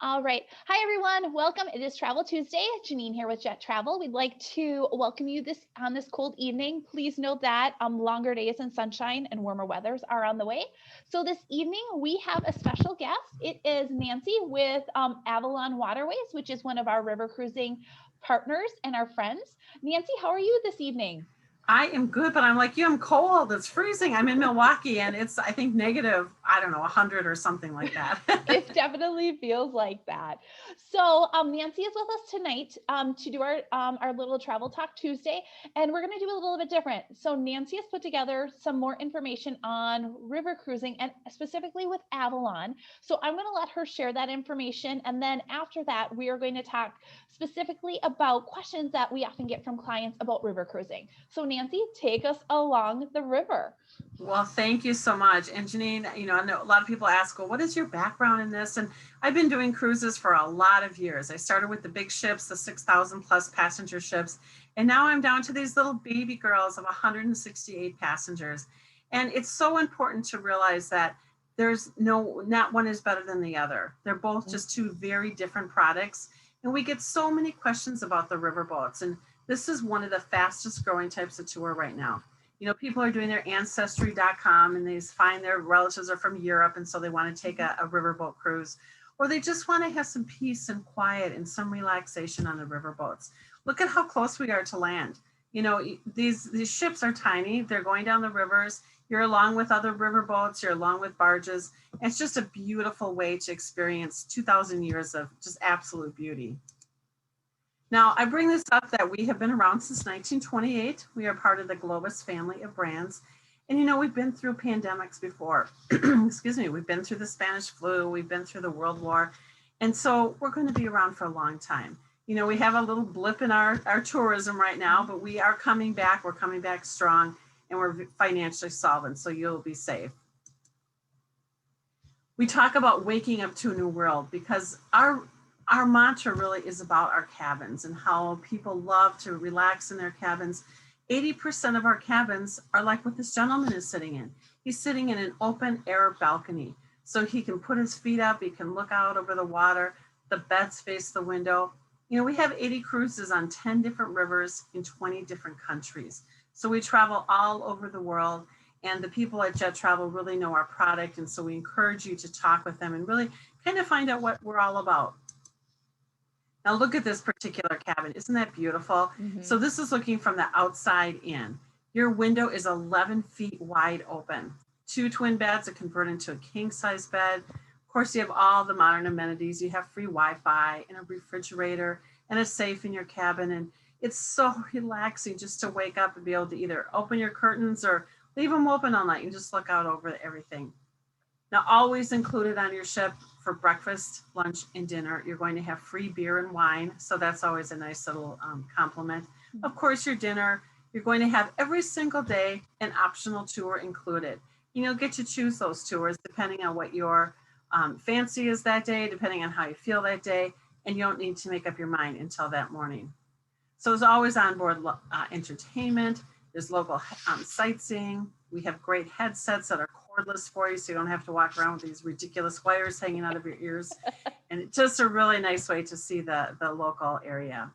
All right. Hi, everyone. Welcome. It is Travel Tuesday. Janine here with Jet Travel. We'd like to welcome you this cold evening. Please note that longer days and sunshine and warmer weathers are on the way. So this evening we have a special guest. It is Nancy with Avalon Waterways, which is one of our river cruising partners and our friends. Nancy, how are you this evening? I am good, but I'm like you, I'm cold. It's freezing. I'm in Milwaukee and it's, I think, negative, I don't know, 100 or something like that. It definitely feels like that. So Nancy is with us tonight to do our little Travel Talk Tuesday, and we're going to do a little bit different. So Nancy has put together some more information on river cruising and specifically with Avalon. So I'm going to let her share that information, and then after that, we are going to talk specifically about questions that we often get from clients about river cruising. So Nancy, take us along the river. Well, thank you so much. And Janine, I know a lot of people ask, well, what is your background in this? And I've been doing cruises for a lot of years. I started with the big ships, the 6,000 plus passenger ships. And now I'm down to these little baby girls of 168 passengers. And it's so important to realize that not one is better than the other. They're both just two very different products. And we get so many questions about the riverboats. And this is one of the fastest growing types of tour right now. People are doing their ancestry.com and they find their relatives are from Europe. And so they want to take a riverboat cruise, or they just want to have some peace and quiet and some relaxation on the riverboats. Look at how close we are to land. These ships are tiny. They're going down the rivers. You're along with other riverboats. You're along with barges. And it's just a beautiful way to experience 2,000 years of just absolute beauty. Now, I bring this up that we have been around since 1928. We are part of the Globus family of brands. And, we've been through pandemics before. Excuse me. We've been through the Spanish flu. We've been through the World War. And so we're going to be around for a long time. We have a little blip in our tourism right now, but we are coming back. We're coming back strong, and we're financially solvent. So you'll be safe. We talk about waking up to a new world because our mantra really is about our cabins and how people love to relax in their cabins. 80% of our cabins are like what this gentleman is sitting in. He's sitting in an open air balcony. So he can put his feet up, he can look out over the water, the beds face the window. We have 80 cruises on 10 different rivers in 20 different countries. So we travel all over the world, and the people at Jet Travel really know our product. And so we encourage you to talk with them and really kind of find out what we're all about. Now look at this particular cabin. Isn't that beautiful? Mm-hmm. So this is looking from the outside in. Your window is 11 feet wide open. 2 twin beds that convert into a king size bed. Of course, you have all the modern amenities. You have free Wi-Fi and a refrigerator and a safe in your cabin. And it's so relaxing just to wake up and be able to either open your curtains or leave them open all night and just look out over everything. Now, always included on your ship for breakfast, lunch, and dinner, you're going to have free beer and wine. So that's always a nice little compliment. Of course, your dinner, you're going to have every single day an optional tour included. You'll get to choose those tours depending on what your fancy is that day, depending on how you feel that day, and you don't need to make up your mind until that morning. So there's always onboard entertainment. There's local sightseeing. We have great headsets that are cordless for you, so you don't have to walk around with these ridiculous wires hanging out of your ears. And it's just a really nice way to see the local area.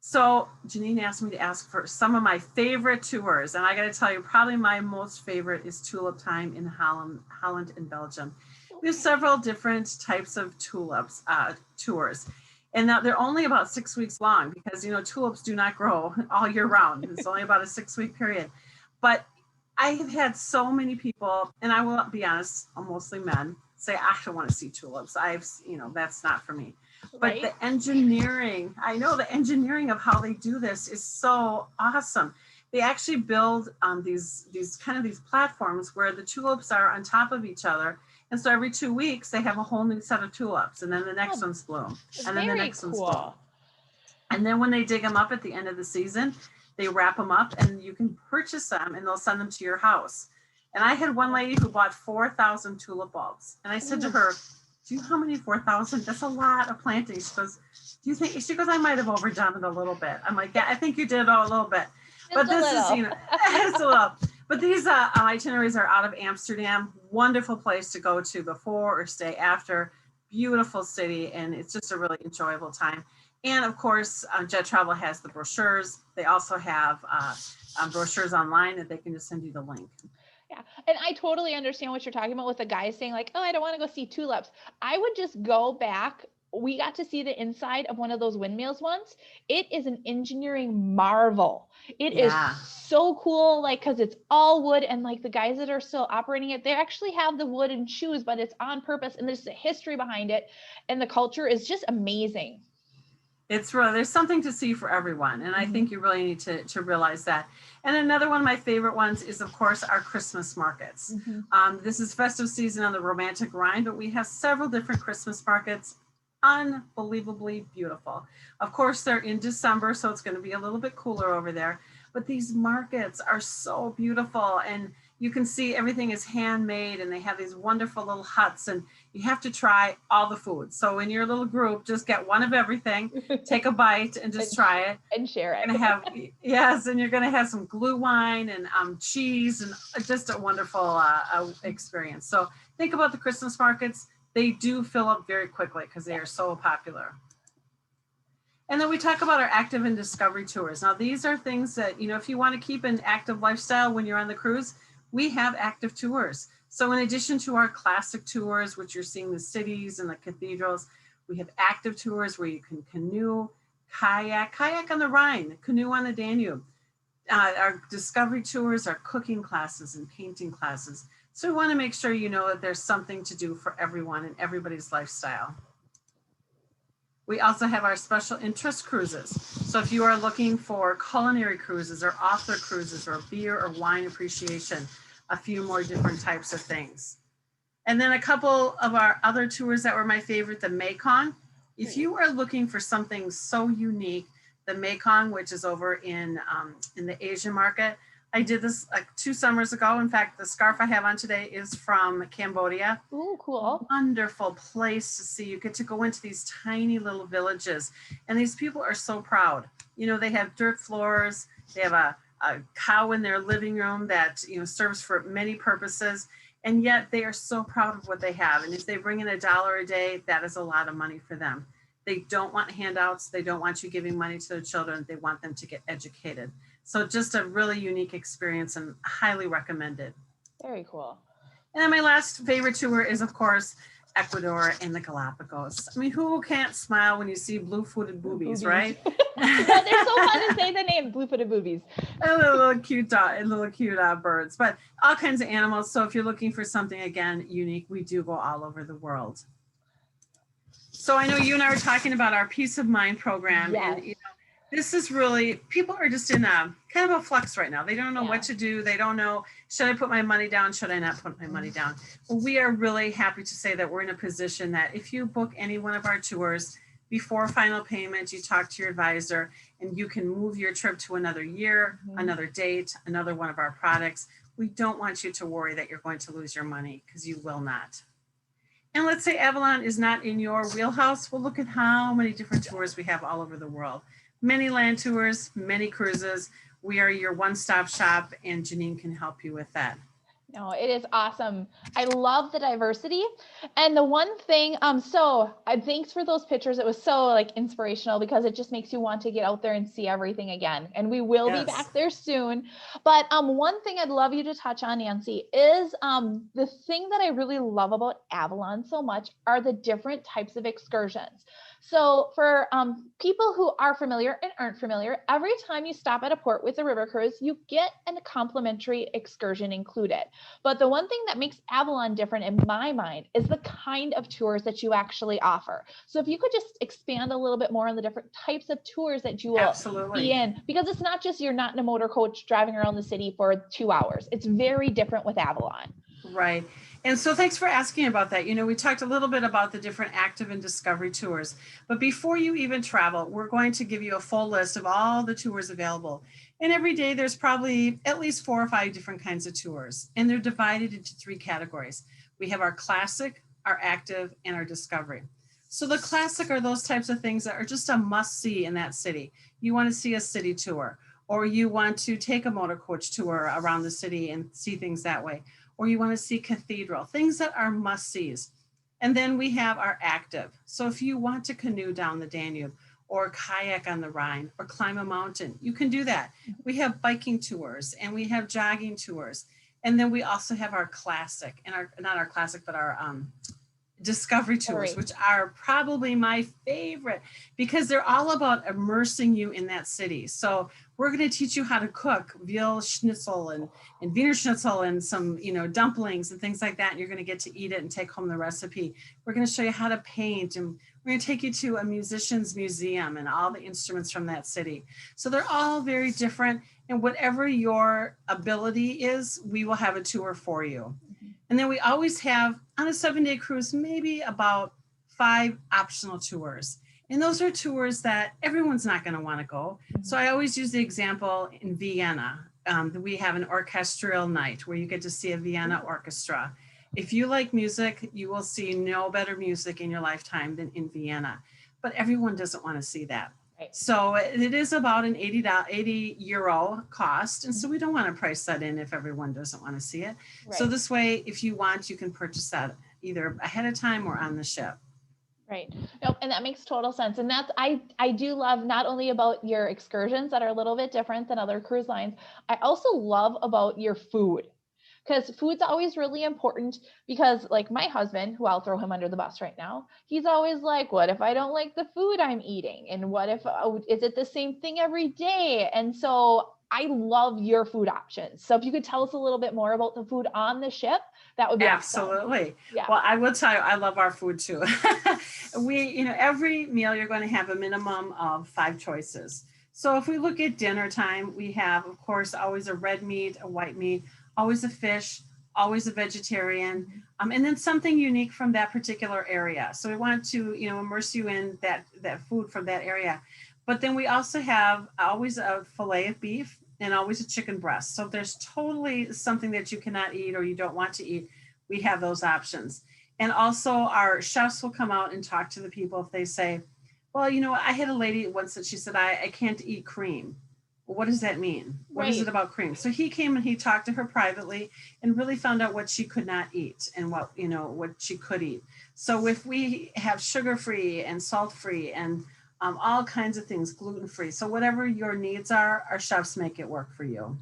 So Janine asked me to ask for some of my favorite tours. And I got to tell you, probably my most favorite is Tulip Time in Holland and Belgium. We have several different types of tulips tours. And now they're only about 6 weeks long because, tulips do not grow all year round. It's only about a 6-week period. But I have had so many people, and I will be honest, mostly men, say, I don't want to see tulips. That's not for me. But right? The engineering of how they do this is so awesome. They actually build these platforms where the tulips are on top of each other. And so every 2 weeks, they have a whole new set of tulips, and then the next ones bloom, and then the next ones bloom. And then when they dig them up at the end of the season, they wrap them up, and you can purchase them, and they'll send them to your house. And I had one lady who bought 4,000 tulip bulbs, and I said to her, "Do you know how many 4,000? That's a lot of planting." She goes, "Do you think?" She goes, "I might have overdone it a little bit." I'm like, "Yeah, I think you did a little bit." But this is, it's a little. But these itineraries are out of Amsterdam. Wonderful place to go to before or stay after. Beautiful city, and it's just a really enjoyable time. And of course, Jet Travel has the brochures. They also have brochures online that they can just send you the link. Yeah. And I totally understand what you're talking about with the guys saying like, oh, I don't want to go see tulips. I would just go back. We got to see the inside of one of those windmills once. It is an engineering marvel. It is Yeah. so cool, like, because it's all wood, and like the guys that are still operating it, they actually have the wooden shoes, but it's on purpose, and there's a history behind it, and the culture is just amazing. It's really, there's something to see for everyone. And I think you really need to realize that. And another one of my favorite ones is, of course, our Christmas markets. This is festive season on the romantic Rhine, but we have several different Christmas markets. Unbelievably beautiful. Of course, they're in December, so it's going to be a little bit cooler over there. But these markets are so beautiful, and you can see everything is handmade, and they have these wonderful little huts, and you have to try all the food. So in your little group, just get one of everything, take a bite, and just try it. And share it. You're gonna have, yes, and you're going to have some glue wine and cheese, and just a wonderful experience. So think about the Christmas markets. They do fill up very quickly because they are so popular. And then we talk about our active and discovery tours. Now, these are things that, if you want to keep an active lifestyle when you're on the cruise, we have active tours. So in addition to our classic tours, which you're seeing the cities and the cathedrals, we have active tours where you can canoe, kayak on the Rhine, canoe on the Danube. Our discovery tours are cooking classes and painting classes. So we want to make sure you know that there's something to do for everyone and everybody's lifestyle. We also have our special interest cruises. So if you are looking for culinary cruises or author cruises or beer or wine appreciation, a few more different types of things. And then a couple of our other tours that were my favorite, the Mekong. If you are looking for something so unique, the Mekong, which is over in the Asian market, I did this like 2 summers ago. In fact, the scarf I have on today is from Cambodia. Ooh, cool. Wonderful place to see. You get to go into these tiny little villages, and these people are so proud. They have dirt floors. They have a cow in their living room that serves for many purposes, and yet they are so proud of what they have. And if they bring in $1 a day, that is a lot of money for them. They don't want handouts. They don't want you giving money to their children. They want them to get educated. So just a really unique experience and highly recommended. Very cool. And then my last favorite tour is, of course, Ecuador and the Galapagos. I mean, who can't smile when you see blue-footed boobies, right? They're so fun to say the name, blue-footed boobies. And little cute birds, but all kinds of animals. So if you're looking for something, again, unique, we do go all over the world. So I know you and I were talking about our Peace of Mind program. Yes. And this is really, people are just in a kind of a flux right now. They don't know what to do. They don't know, should I put my money down? Should I not put my money down? Well, we are really happy to say that we're in a position that if you book any one of our tours before final payment, you talk to your advisor and you can move your trip to another year, another date, another one of our products. We don't want you to worry that you're going to lose your money, because you will not. And let's say Avalon is not in your wheelhouse. Well, look at how many different tours we have all over the world. Many land tours, many cruises. We are your one-stop shop, and Janine can help you with that. No, it is awesome. I love the diversity. And the one thing, thanks for those pictures. It was so like inspirational, because it just makes you want to get out there and see everything again. And we will be back there soon. But one thing I'd love you to touch on, Nancy, is the thing that I really love about Avalon so much are the different types of excursions. So for people who are familiar and aren't familiar, every time you stop at a port with a river cruise, you get a complimentary excursion included. But the one thing that makes Avalon different in my mind is the kind of tours that you actually offer. So if you could just expand a little bit more on the different types of tours that you will be in, because it's not just you're not in a motor coach driving around the city for 2 hours. It's very different with Avalon. Right. And so thanks for asking about that. We talked a little bit about the different active and discovery tours, but before you even travel, we're going to give you a full list of all the tours available. And every day there's probably at least 4 or 5 different kinds of tours, and they're divided into 3 categories. We have our classic, our active, and our discovery. So the classic are those types of things that are just a must see in that city. You want to see a city tour, or you want to take a motor coach tour around the city and see things that way, or you want to see cathedral, things that are must-sees. And then we have our active. So if you want to canoe down the Danube or kayak on the Rhine or climb a mountain, you can do that. We have biking tours and we have jogging tours. And then we also have our classic and not our classic, but our discovery tours, which are probably my favorite because they're all about immersing you in that city. So we're going to teach you how to cook veal schnitzel and Wiener schnitzel and some, dumplings and things like that. And you're going to get to eat it and take home the recipe. We're going to show you how to paint, and we're going to take you to a musician's museum and all the instruments from that city. So they're all very different. And whatever your ability is, we will have a tour for you. And then we always have on a 7-day cruise, maybe about 5 optional tours. And those are tours that everyone's not going to want to go. So I always use the example in Vienna. We have an orchestral night where you get to see a Vienna orchestra. If you like music, you will see no better music in your lifetime than in Vienna. But everyone doesn't want to see that. Right. So it is about an 80 euro cost. And so we don't want to price that in if everyone doesn't want to see it. Right. So this way, if you want, you can purchase that either ahead of time or on the ship. Right. Nope. And that makes total sense. And that's, I do love not only about your excursions that are a little bit different than other cruise lines. I also love about your food. Because food's always really important because like my husband, who I'll throw him under the bus right now, he's always like, what if I don't like the food I'm eating? And what if, is it the same thing every day? And so I love your food options. So if you could tell us a little bit more about the food on the ship, that would be absolutely. Awesome. Yeah. Well, I will tell you, I love our food too. Every meal you're going to have a minimum of 5 choices. So if we look at dinner time, we have, of course, always a red meat, a white meat, always a fish, always a vegetarian, and then something unique from that particular area. So we want to, immerse you in that food from that area. But then we also have always a fillet of beef and always a chicken breast. So if there's totally something that you cannot eat or you don't want to eat, we have those options. And also our chefs will come out and talk to the people if they say, well, I had a lady once that she said, I can't eat cream. What does that mean? What is it about cream? So he came and he talked to her privately and really found out what she could not eat and what she could eat. So if we have sugar-free and salt-free and all kinds of things, gluten-free. So whatever your needs are, our chefs make it work for you.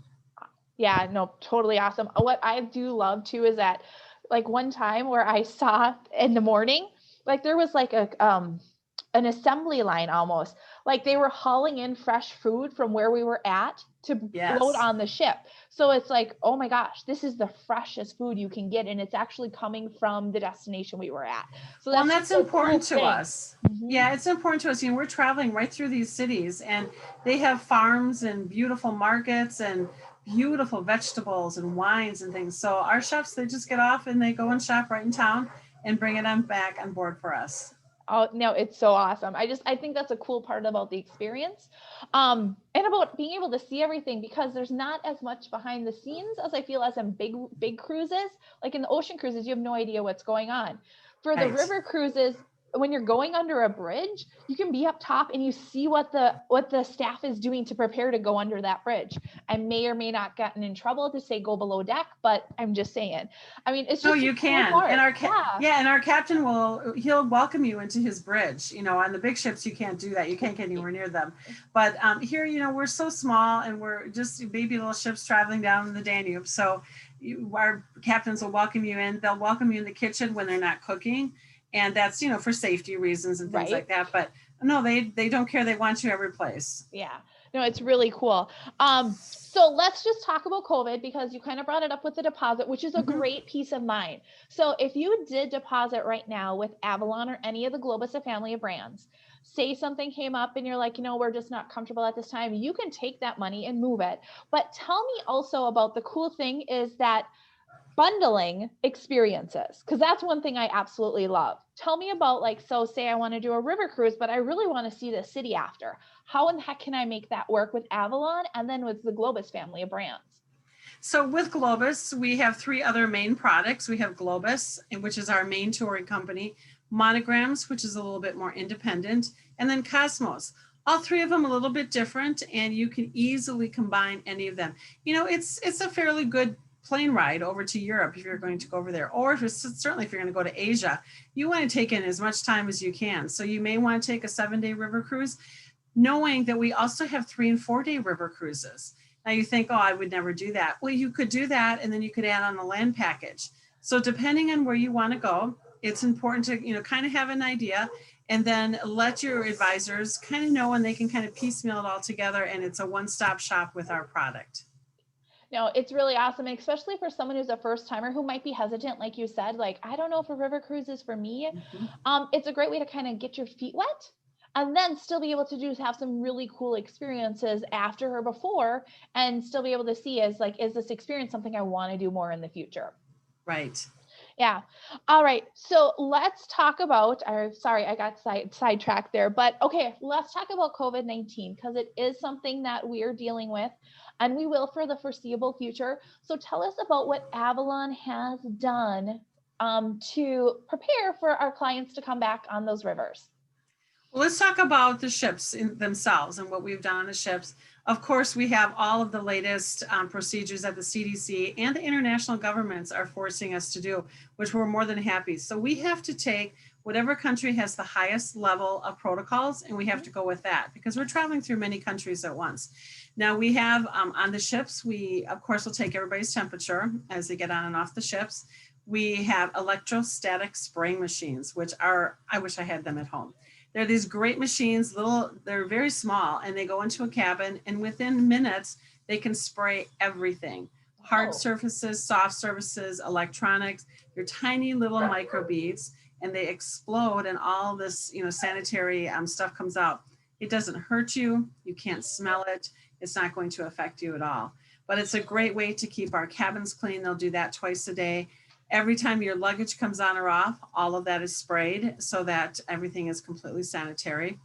Yeah, no, totally awesome. What I do love too is that like one time where I saw in the morning, like there was like an assembly line almost, like they were hauling in fresh food from where we were at to load on the ship. So it's like, oh my gosh, this is the freshest food you can get. And it's actually coming from the destination we were at. So that's important to us. Mm-hmm. Yeah, it's important to us. We're traveling right through these cities and they have farms and beautiful markets and beautiful vegetables and wines and things. So our chefs, they just get off and they go and shop right in town and bring it on back on board for us. Oh, no, it's so awesome. I think that's a cool part about the experience. And about being able to see everything because there's not as much behind the scenes as I feel as in big cruises. Like in the ocean cruises, you have no idea what's going on. For the river cruises, when you're going under a bridge, you can be up top and you see what the staff is doing to prepare to go under that bridge. I may or may not gotten in trouble to say go below deck, but I'm just saying. I mean, it's just you can. And our and our captain he'll welcome you into his bridge. On the big ships you can't do that. You can't get anywhere near them. But here, we're so small and we're just baby little ships traveling down the Danube. So our captains will welcome you in. They'll welcome you in the kitchen when they're not cooking. And that's, for safety reasons and things like that. But no, they don't care. They want you every place. Yeah, no, it's really cool. So let's just talk about COVID because you kind of brought it up with the deposit, which is a great peace of mind. So if you did deposit right now with Avalon or any of the Globus family of brands, say something came up and you're like, we're just not comfortable at this time, you can take that money and move it. But tell me also about the cool thing is that bundling experiences, because that's one thing I absolutely love. Tell me about say I want to do a river cruise, but I really want to see the city after. How in the heck can I make that work with Avalon and then with the Globus family of brands? So with Globus, we have 3 other main products. We have Globus, which is our main touring company, Monograms, which is a little bit more independent, and then Cosmos. All three of them a little bit different, and you can easily combine any of them. It's a fairly good plane ride over to Europe if you're going to go over there, or certainly if you're going to go to Asia, you want to take in as much time as you can. So you may want to take a 7-day river cruise, knowing that we also have 3 and 4 day river cruises. Now you think, oh, I would never do that. Well, you could do that, and then you could add on a land package. So depending on where you want to go, it's important to, kind of have an idea, and then let your advisors kind of know, and they can kind of piecemeal it all together, and it's a one-stop shop with our product. No, it's really awesome. And especially for someone who's a first timer who might be hesitant, like you said, like, I don't know if a river cruise is for me. It's a great way to kind of get your feet wet and then still be able to have some really cool experiences after or before, and still be able to see is this experience something I want to do more in the future? Right. Yeah. All right. So let's talk about, sorry, I got sidetracked there, but okay, let's talk about COVID-19 because it is something that we are dealing with and we will for the foreseeable future. So tell us about what Avalon has done to prepare for our clients to come back on those rivers. Well, let's talk about the ships themselves and what we've done on the ships. Of course, we have all of the latest procedures that the CDC and the international governments are forcing us to do, which we're more than happy. So we have to take whatever country has the highest level of protocols, and we have to go with that because we're traveling through many countries at once. Now we have on the ships, we of course will take everybody's temperature as they get on and off the ships. We have electrostatic spraying machines, which I wish I had them at home. They're these great machines, they're very small, and they go into a cabin, and within minutes, they can spray everything. Hard surfaces, soft surfaces, electronics. They're tiny little microbeads, and they explode, and all this, sanitary stuff comes out. It doesn't hurt you. You can't smell it. It's not going to affect you at all. But it's a great way to keep our cabins clean. They'll do that twice a day. Every time your luggage comes on or off, all of that is sprayed so that everything is completely sanitary.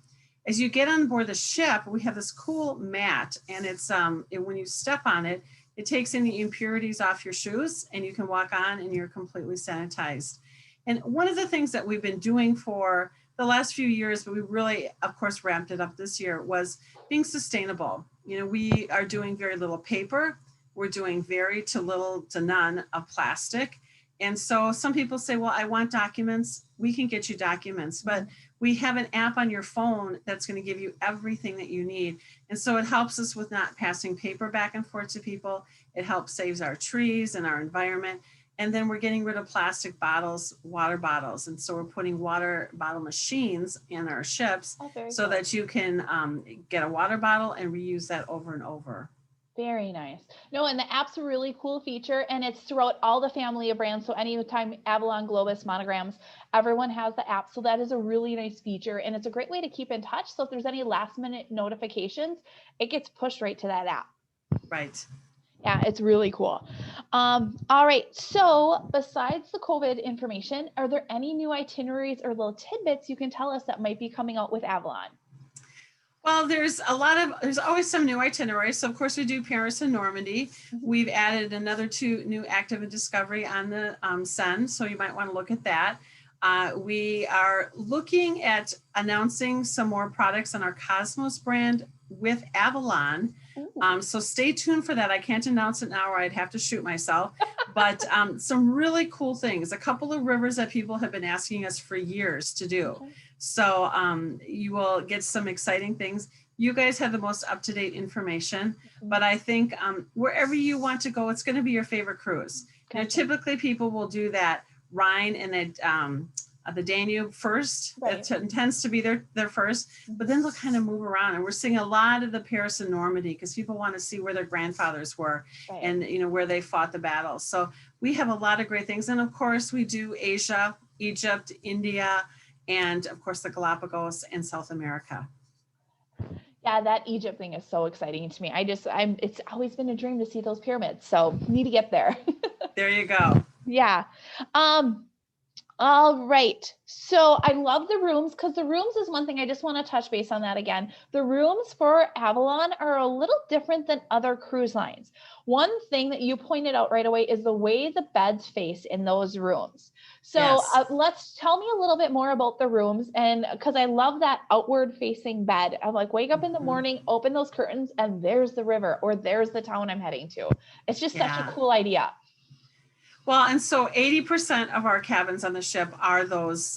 As you get on board the ship, we have this cool mat, and it's when you step on it, it takes any impurities off your shoes, and you can walk on and you're completely sanitized. And one of the things that we've been doing for the last few years, but we really, of course, ramped it up this year, was being sustainable. We are doing very little paper. We're doing very to little to none of plastic. And so some people say, well, I want documents. We can get you documents, but we have an app on your phone that's going to give you everything that you need. And so it helps us with not passing paper back and forth to people. It helps saves our trees and our environment. And then we're getting rid of plastic bottles, water bottles. And so we're putting water bottle machines in our ships so that you can get a water bottle and reuse that over and over. Very nice. No, and the app's a really cool feature, and it's throughout all the family of brands. So anytime Avalon, Globus, Monograms, everyone has the app. So that is a really nice feature, and it's a great way to keep in touch. So if there's any last minute notifications, it gets pushed right to that app. Right. Yeah, it's really cool. All right. So besides the COVID information, are there any new itineraries or little tidbits you can tell us that might be coming out with Avalon? Well, there's always some new itineraries. So of course we do Paris and Normandy. We've added another 2 new active and discovery on the Seine. So you might want to look at that. We are looking at announcing some more products on our Cosmos brand with Avalon. So stay tuned for that. I can't announce it now or I'd have to shoot myself, but some really cool things, a couple of rivers that people have been asking us for years to do. Okay. So you will get some exciting things. You guys have the most up-to-date information, but I think wherever you want to go, it's going to be your favorite cruise. Okay. Typically people will do that Rhine and then the Danube first. Right. That tends to be their first, but then they'll kind of move around. And we're seeing a lot of the Paris and Normandy because people want to see where their grandfathers were, right, and where they fought the battles. So we have a lot of great things. And of course we do Asia, Egypt, India, and of course the Galapagos and South America. Yeah, that Egypt thing is so exciting to me. It's always been a dream to see those pyramids. So need to get there. There you go. Yeah. All right. So I love the rooms because the rooms is one thing I just want to touch base on that again. The rooms for Avalon are a little different than other cruise lines. One thing that you pointed out right away is the way the beds face in those rooms. So Yes. let's tell me a little bit more about the rooms. And because I love that outward facing bed. I'm like, wake up in the Mhm. morning, open those curtains, and there's the river or there's the town I'm heading to. It's just such a Yeah. cool idea. Well, and so 80% of our cabins on the ship are those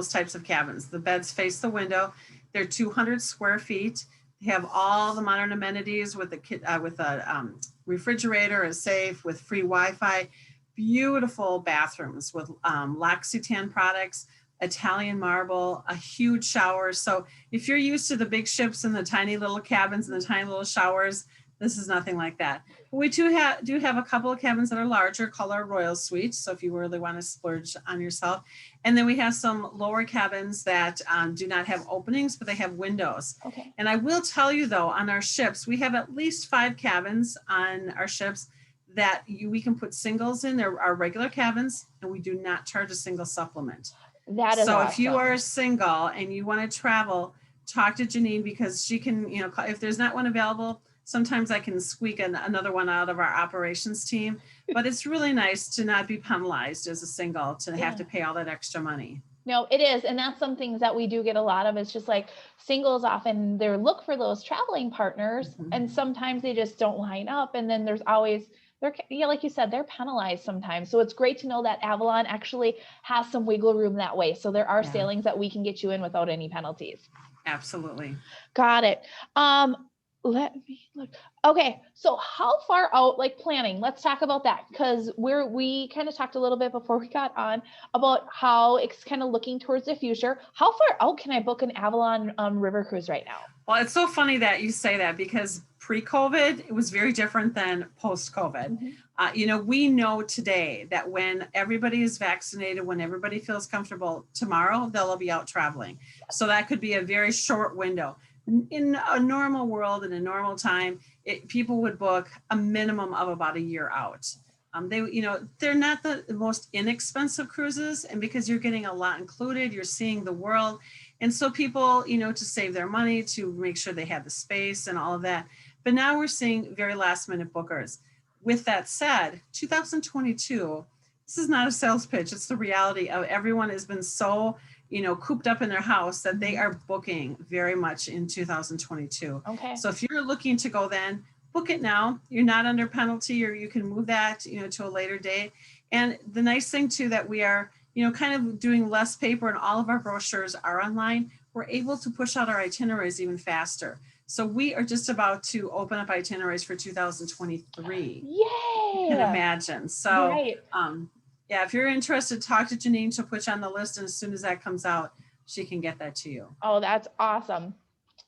types of cabins. The beds face the window. They're 200 square feet. They have all the modern amenities with a refrigerator, a safe, with free Wi-Fi. Beautiful bathrooms with L'Occitane products, Italian marble, a huge shower. So if you're used to the big ships and the tiny little cabins and the tiny little showers, this is nothing like that. We do have a couple of cabins that are larger, called our Royal Suites. So if you really want to splurge on yourself, and then we have some lower cabins that do not have openings, but they have windows. Okay. And I will tell you though, on our ships, we have at least 5 cabins on our ships that we can put singles in. There are regular cabins, and we do not charge a single supplement. That is So if you awesome. are single and you want to travel, talk to Janine, because she can, if there's not one available, sometimes I can squeak another one out of our operations team, but it's really nice to not be penalized as a single, to have to pay all that extra money. No, it is. And that's some things that we do get a lot of. It's just like singles often they look for those traveling partners, Mhm. and sometimes they just don't line up. And then there's always, yeah, like you said, they're penalized sometimes. So it's great to know that Avalon actually has some wiggle room that way. So there are Yeah. sailings that we can get you in without any penalties. Absolutely. Got it. Let me look. Okay, so how far out, like planning, let's talk about that, because we kind of talked a little bit before we got on about how it's kind of looking towards the future. How far out can I book an Avalon river cruise right now? Well, it's so funny that you say that, because pre-COVID, it was very different than post-COVID. We know today that when everybody is vaccinated, when everybody feels comfortable, tomorrow they'll be out traveling. So that could be a very short window. In a normal world, in a normal time, people would book a minimum of about a year out. They're not the most inexpensive cruises, and because you're getting a lot included, you're seeing the world. And so people, to save their money, to make sure they have the space and all of that. But now we're seeing very last minute bookers. With that said, 2022, this is not a sales pitch. It's the reality of everyone has been so, cooped up in their house that they are booking very much in 2022. Okay. So if you're looking to go then, book it now. You're not under penalty, or you can move that, to a later date. And the nice thing too, that we are, kind of doing less paper, and all of our brochures are online. We're able to push out our itineraries even faster. So we are just about to open up itineraries for 2023. Yay! You can imagine. So, right. Yeah, if you're interested, talk to Janine. She'll put you on the list, and as soon as that comes out, she can get that to you. Oh, that's awesome.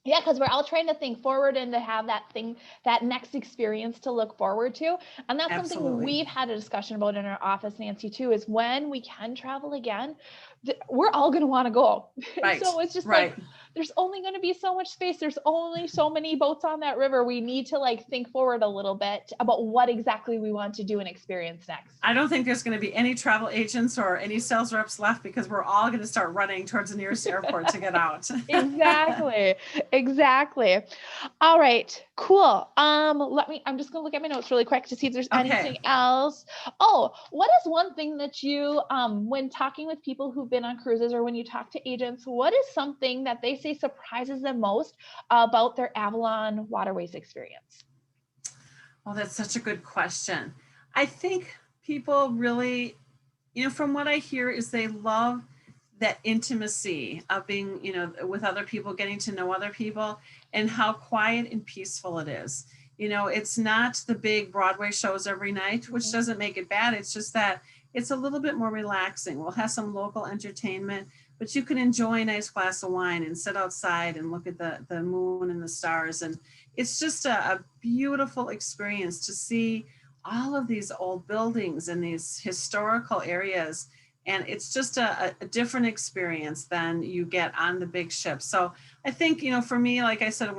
Yeah, because we're all trying to think forward and to have that next experience to look forward to. And that's Absolutely. something we've had a discussion about in our office, Nancy, too, is when we can travel again, we're all going to want to go. Right. So it's just right. like, there's only going to be so much space. There's only so many boats on that river. We need to think forward a little bit about what exactly we want to do and experience next. I don't think there's going to be any travel agents or any sales reps left, because we're all going to start running towards the nearest airport to get out. Exactly. All right, cool. I'm just gonna look at my notes really quick to see if there's anything else. Oh, what is one thing that you, when talking with people who've been on cruises, or when you talk to agents, what is something that they say surprises them most about their Avalon Waterways experience? Oh, that's such a good question. I think people really, from what I hear, is they love that intimacy of being, with other people, getting to know other people, and how quiet and peaceful it is. It's not the big Broadway shows every night, which doesn't make it bad. It's just that it's a little bit more relaxing. We'll have some local entertainment, but you can enjoy a nice glass of wine and sit outside and look at the moon and the stars. And it's just a beautiful experience to see all of these old buildings and these historical areas. And it's just a different experience than you get on the big ship. So I think, for me, like I said,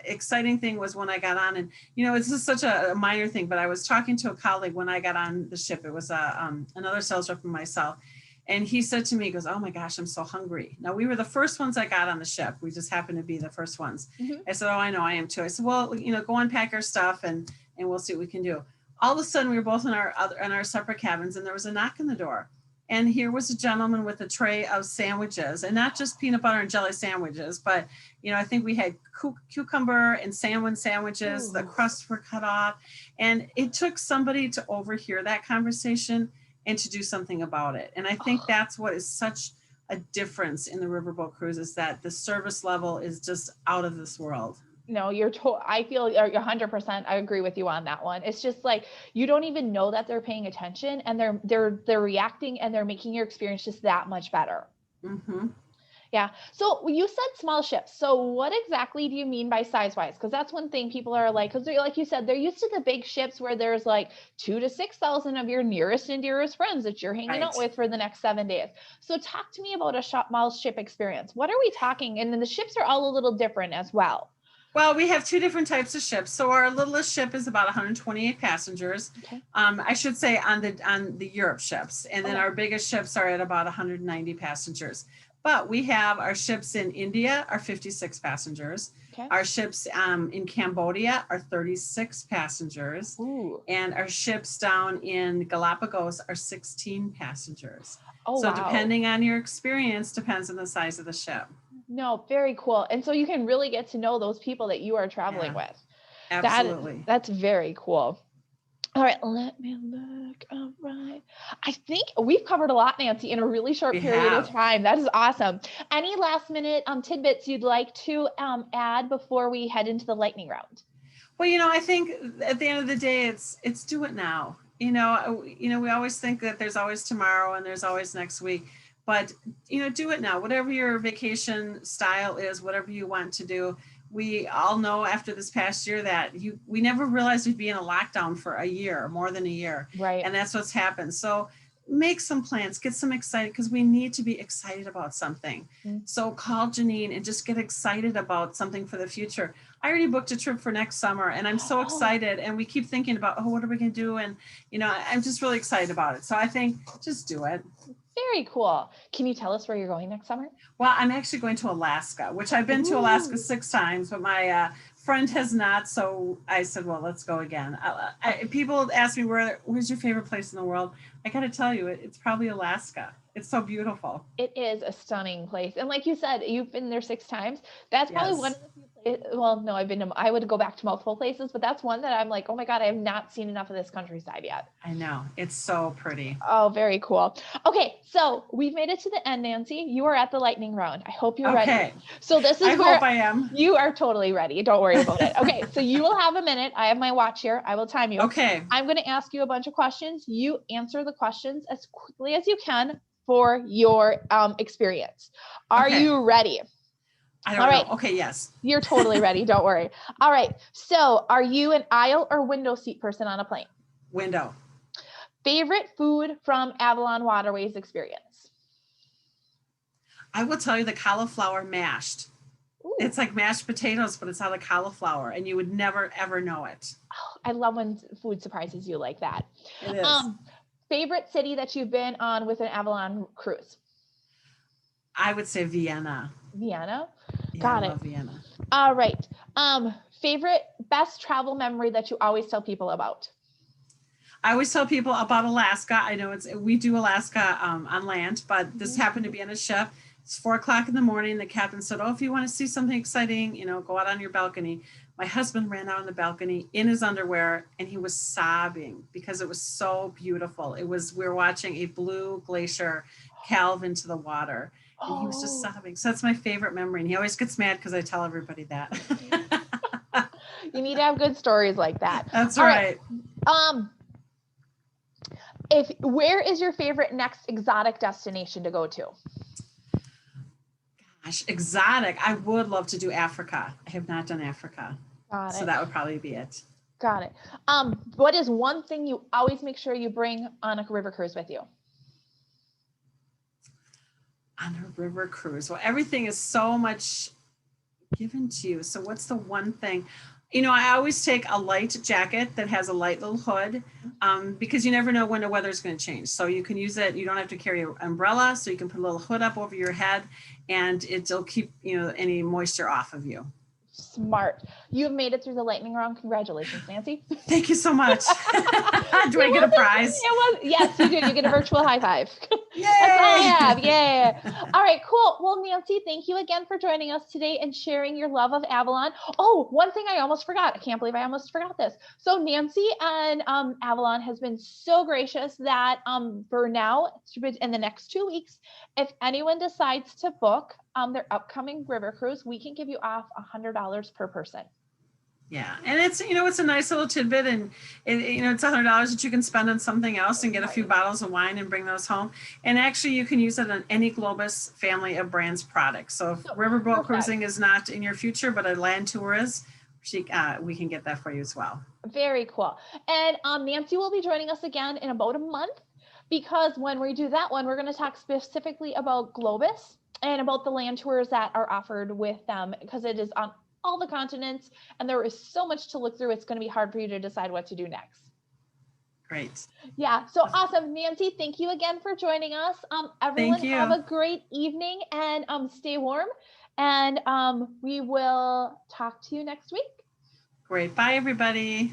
exciting thing was when I got on, and this is such a minor thing, but I was talking to a colleague when I got on the ship. It was another sales rep and myself, and he said to me, he goes, "Oh my gosh, I'm so hungry." Now, we were the first ones that got on the ship. We just happened to be the first ones. I said, "Oh, I know, I am too." I said, "Well, go unpack our stuff and we'll see what we can do." All of a sudden, we were both in our separate cabins, and there was a knock on the door. And here was a gentleman with a tray of sandwiches, and not just peanut butter and jelly sandwiches, but, I think we had cucumber and salmon sandwiches. Ooh. The crusts were cut off. And it took somebody to overhear that conversation and to do something about it. And I think that's what is such a difference in the riverboat cruise, is that the service level is just out of this world. No, I feel 100%. I agree with you on that one. It's just like, you don't even know that they're paying attention, and they're reacting, and they're making your experience just that much better. Mm-hmm. Yeah. So you said small ships. So what exactly do you mean by size wise? Because that's one thing people are like, because like you said, they're used to the big ships where there's like 2,000 to 6,000 of your nearest and dearest friends that you're hanging out with for the next 7 days. So talk to me about a small ship experience. What are we talking? And then the ships are all a little different as well. Well, we have two different types of ships. So our littlest ship is about 128 passengers. Okay. I should say on the Europe ships, and then our biggest ships are at about 190 passengers. But we have our ships in India are 56 passengers. Okay. Our ships in Cambodia are 36 passengers. Ooh. And our ships down in Galapagos are 16 passengers. Oh, so wow. Depending on your experience, depends on the size of the ship. No, very cool. And so you can really get to know those people that you are traveling with. Absolutely. That's very cool. All right, let me look. All right. I think we've covered a lot, Nancy, in a really short period of time. That is awesome. Any last minute tidbits you'd like to add before we head into the lightning round? Well, I think at the end of the day, it's do it now. We always think that there's always tomorrow and there's always next week. But, do it now. Whatever your vacation style is, whatever you want to do. We all know after this past year that we never realized we'd be in a lockdown for a year, more than a year. Right. And that's what's happened. So make some plans, get some excited, because we need to be excited about something. Mm-hmm. So call Janine and just get excited about something for the future. I already booked a trip for next summer, and I'm so excited. And we keep thinking about, what are we going to do? And, I'm just really excited about it. So I think just do it. Very cool. Can you tell us where you're going next summer? Well, I'm actually going to Alaska, which I've been to Alaska 6 times, but my friend has not. So I said, well, let's go again. People ask me, where's your favorite place in the world? I got to tell you, it's probably Alaska. It's so beautiful. It is a stunning place. And like you said, you've been there 6 times. That's probably one of the few places. Well, no, I would go back to multiple places, but that's one that I'm like, oh my God, I have not seen enough of this countryside yet. I know. It's so pretty. Oh, very cool. Okay. So we've made it to the end, Nancy. You are at the lightning round. I hope you're ready. So this is I hope I am. You are totally ready. Don't worry about it. Okay. So you will have a minute. I have my watch here. I will time you. Okay. I'm going to ask you a bunch of questions. You answer the questions as quickly as you can for your experience. Are you ready? I don't know. Okay, yes. You're totally ready. Don't worry. All right. So are you an aisle or window seat person on a plane? Window. Favorite food from Avalon Waterways experience? I will tell you the cauliflower mashed. Ooh. It's like mashed potatoes, but it's out of cauliflower, and you would never, ever know it. Oh, I love when food surprises you like that. It is. Favorite city that you've been on with an Avalon cruise? I would say Vienna. Vienna? Yeah, Got it. I love Vienna. All right. Favorite best travel memory that you always tell people about? I always tell people about Alaska. I know we do Alaska on land, but this happened to be on a ship. It's 4:00 in the morning. The captain said, if you want to see something exciting, go out on your balcony. My husband ran out on the balcony in his underwear, and he was sobbing because it was so beautiful. We were watching a blue glacier calve into the water, and he was just sobbing. So that's my favorite memory. And he always gets mad because I tell everybody that. You need to have good stories like that. That's right. Where is your favorite next exotic destination to go to? Gosh, exotic. I would love to do Africa. I have not done Africa. Got it. So that would probably be it. Got it. What is one thing you always make sure you bring on a river cruise with you? On a river cruise. Well, everything is so much given to you. So what's the one thing? You know, I always take a light jacket that has a light little hood, because you never know when the weather is going to change. So you can use it. You don't have to carry an umbrella, so you can put a little hood up over your head, and it'll keep, you know, any moisture off of you. Smart. You've made it through the lightning round. Congratulations, Nancy. Thank you so much. Do I get a prize? Yes, you do. You get a virtual high five. Yay! That's all I have. Yeah. All right, cool. Well, Nancy, thank you again for joining us today and sharing your love of Avalon. Oh, one thing I almost forgot. I can't believe I almost forgot this. So Nancy and Avalon has been so gracious that for now, in the next 2 weeks, if anyone decides to book their upcoming river cruise, we can give you off $100 per person. Yeah, and it's, you know, it's a nice little tidbit, and you know, it's $100 that you can spend on something else and get a few bottles of wine and bring those home. And actually, you can use it on any Globus family of brands products. So if riverboat cruising is not in your future, but a land tour is, we can get that for you as well. Very cool. And Nancy will be joining us again in about a month, because when we do that one, we're going to talk specifically about Globus and about the land tours that are offered with them, because it is on all the continents and there is so much to look through. It's going to be hard for you to decide what to do next. Great. Yeah. So awesome. Nancy, thank you again for joining us. Everyone have a great evening and stay warm, and we will talk to you next week. Great. Bye, everybody.